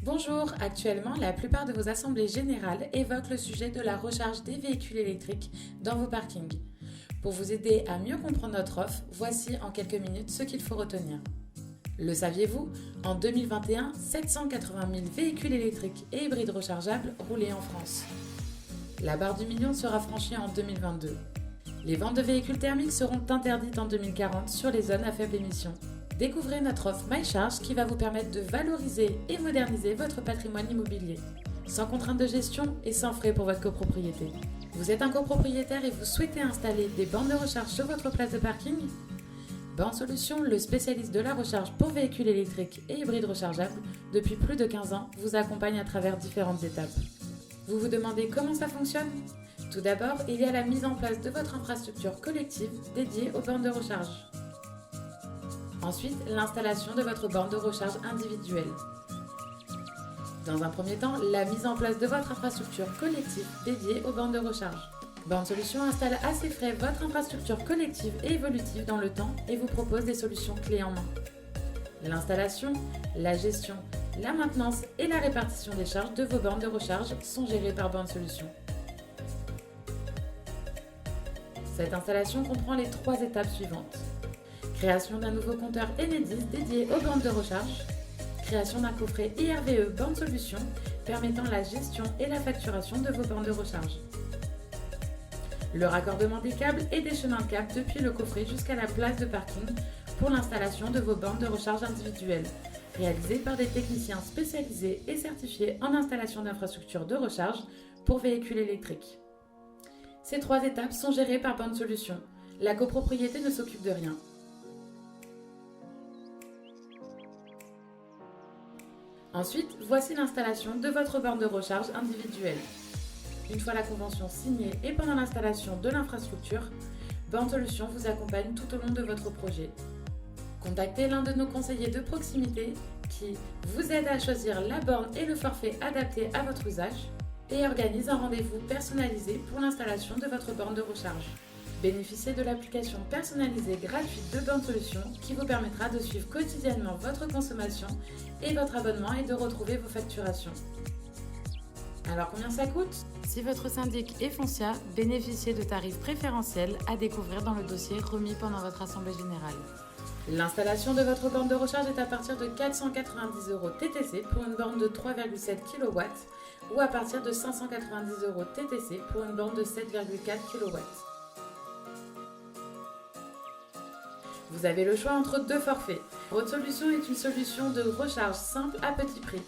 Bonjour, actuellement la plupart de vos assemblées générales évoquent le sujet de la recharge des véhicules électriques dans vos parkings. Pour vous aider à mieux comprendre notre offre, voici en quelques minutes ce qu'il faut retenir. Le saviez-vous? En 2021, 780 000 véhicules électriques et hybrides rechargeables roulaient en France. La barre du million sera franchie en 2022. Les ventes de véhicules thermiques seront interdites en 2040 sur les zones à faible émission. Découvrez notre offre MyCharge qui va vous permettre de valoriser et moderniser votre patrimoine immobilier, sans contrainte de gestion et sans frais pour votre copropriété. Vous êtes un copropriétaire et vous souhaitez installer des bornes de recharge sur votre place de parking? Borne Solutions, le spécialiste de la recharge pour véhicules électriques et hybrides rechargeables, depuis plus de 15 ans, vous accompagne à travers différentes étapes. Vous vous demandez comment ça fonctionne? Tout d'abord, il y a la mise en place de votre infrastructure collective dédiée aux bornes de recharge. Ensuite, l'installation de votre borne de recharge individuelle. Dans un premier temps, la mise en place de votre infrastructure collective dédiée aux bornes de recharge. Borne Solutions installe à ses frais votre infrastructure collective et évolutive dans le temps et vous propose des solutions clés en main. L'installation, la gestion, la maintenance et la répartition des charges de vos bornes de recharge sont gérées par Borne Solutions. Cette installation comprend les 3 étapes suivantes. Création d'un nouveau compteur Enedis dédié aux bornes de recharge. Création d'un coffret IRVE Borne Solutions permettant la gestion et la facturation de vos bornes de recharge. Le raccordement des câbles et des chemins de câbles depuis le coffret jusqu'à la place de parking pour l'installation de vos bornes de recharge individuelles, réalisées par des techniciens spécialisés et certifiés en installation d'infrastructures de recharge pour véhicules électriques. Ces 3 étapes sont gérées par Borne Solutions. La copropriété ne s'occupe de rien. Ensuite, voici l'installation de votre borne de recharge individuelle. Une fois la convention signée et pendant l'installation de l'infrastructure, Borne Solutions vous accompagne tout au long de votre projet. Contactez l'un de nos conseillers de proximité qui vous aide à choisir la borne et le forfait adapté à votre usage et organise un rendez-vous personnalisé pour l'installation de votre borne de recharge. Bénéficiez de l'application personnalisée gratuite de Borne Solutions qui vous permettra de suivre quotidiennement votre consommation et votre abonnement et de retrouver vos facturations. Alors combien ça coûte? Si votre syndic est Foncia, bénéficiez de tarifs préférentiels à découvrir dans le dossier remis pendant votre assemblée générale. L'installation de votre borne de recharge est à partir de 490 € TTC pour une borne de 3,7 kW ou à partir de 590 € TTC pour une borne de 7,4 kW. Vous avez le choix entre 2 forfaits. Votre solution est une solution de recharge simple à petit prix.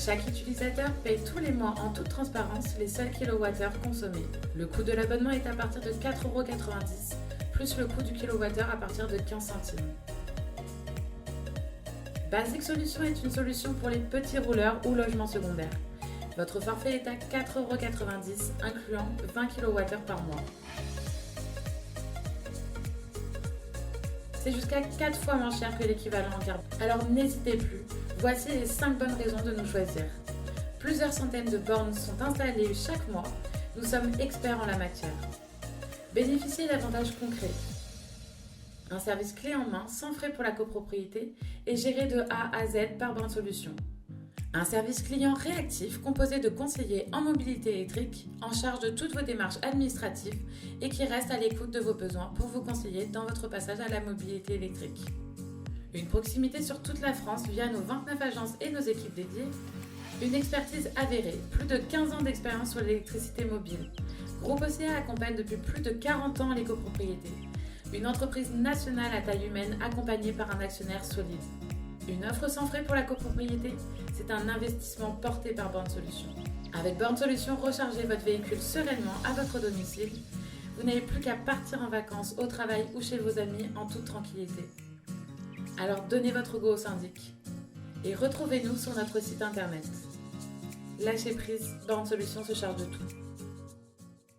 Chaque utilisateur paye tous les mois en toute transparence les seuls kilowattheures consommés. Le coût de l'abonnement est à partir de 4,90 € plus le coût du kilowattheure à partir de 15 centimes. Basic Solutions est une solution pour les petits rouleurs ou logements secondaires. Votre forfait est à 4,90 € incluant 20 kWh par mois. C'est jusqu'à 4 fois moins cher que l'équivalent en carbone. Alors n'hésitez plus, voici les 5 bonnes raisons de nous choisir. Plusieurs centaines de bornes sont installées chaque mois, nous sommes experts en la matière. Bénéficiez d'avantages concrets. Un service clé en main sans frais pour la copropriété et géré de A à Z par Borne Solutions. Un service client réactif composé de conseillers en mobilité électrique en charge de toutes vos démarches administratives et qui reste à l'écoute de vos besoins pour vous conseiller dans votre passage à la mobilité électrique. Une proximité sur toute la France via nos 29 agences et nos équipes dédiées. Une expertise avérée, plus de 15 ans d'expérience sur l'électricité mobile. Groupe OCA accompagne depuis plus de 40 ans les copropriétés. Une entreprise nationale à taille humaine accompagnée par un actionnaire solide. Une offre sans frais pour la copropriété, c'est un investissement porté par Borne Solutions. Avec Borne Solutions, rechargez votre véhicule sereinement à votre domicile. Vous n'avez plus qu'à partir en vacances, au travail ou chez vos amis en toute tranquillité. Alors donnez votre go au syndic et retrouvez-nous sur notre site internet. Lâchez prise, Borne Solutions se charge de tout.